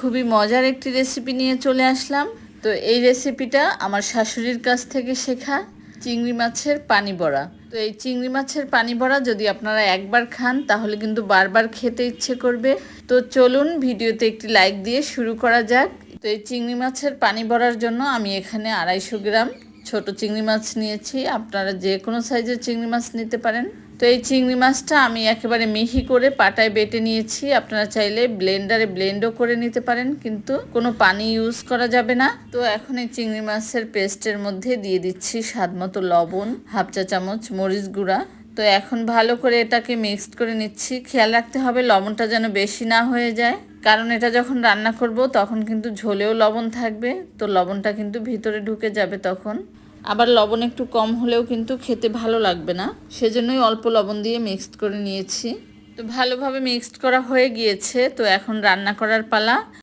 খুবই মজার একটি রেসিপি নিয়ে চলে আসলাম। তো এই রেসিপিটা আমার শাশুড়ির কাছ থেকে শেখা, চিংড়ি মাছের পানি বড়া। তো এই চিংড়ি মাছের পানি বড়া যদি আপনারা একবার খান তাহলে কিন্তু বারবার খেতে ইচ্ছে করবে। তো চলুন ভিডিওতে একটি লাইক দিয়ে শুরু করা যাক। তো এই চিংড়ি মাছের পানি বড়ার জন্য আমি এখানে 250 গ্রাম ছোট চিংড়ি মাছ নিয়েছি। আপনারা যে কোনো সাইজের চিংড়ি মাছ নিতে পারেন। তো এই চিংড়ি মাছটা আমি একেবারে মিহি করে পাটায় বেটে নিয়েছি। আপনারা চাইলে ব্লেন্ডারে ব্লেন্ডও করে নিতে পারেন, কিন্তু কোনো পানি ইউজ করা যাবে না। তো এখন এই চিংড়ি মাছের পেস্টের মধ্যে দিয়ে দিচ্ছি স্বাদমতো লবণ, হাফ চা চামচ মরিচ গুঁড়া। তো এখন ভালো করে এটাকে মিক্সড করে নিচ্ছি। খেয়াল রাখতে হবে লবণটা যেন বেশি না হয়ে যায়, কারণ এটা যখন রান্না করব তখন কিন্তু ঝোলেও লবণ থাকবে। তো লবণটা কিন্তু ভিতরে ঢুকে যাবে তখন। আবার লবণ একটু কম হলেও কিন্তু খেতে ভালো লাগবে না, সেজন্যই অল্প লবণ দিয়ে মিক্সড করে নিয়েছি। তো ভালোভাবে মিক্সড করা হয়ে গিয়েছে। তো এখন রান্না করার পালা।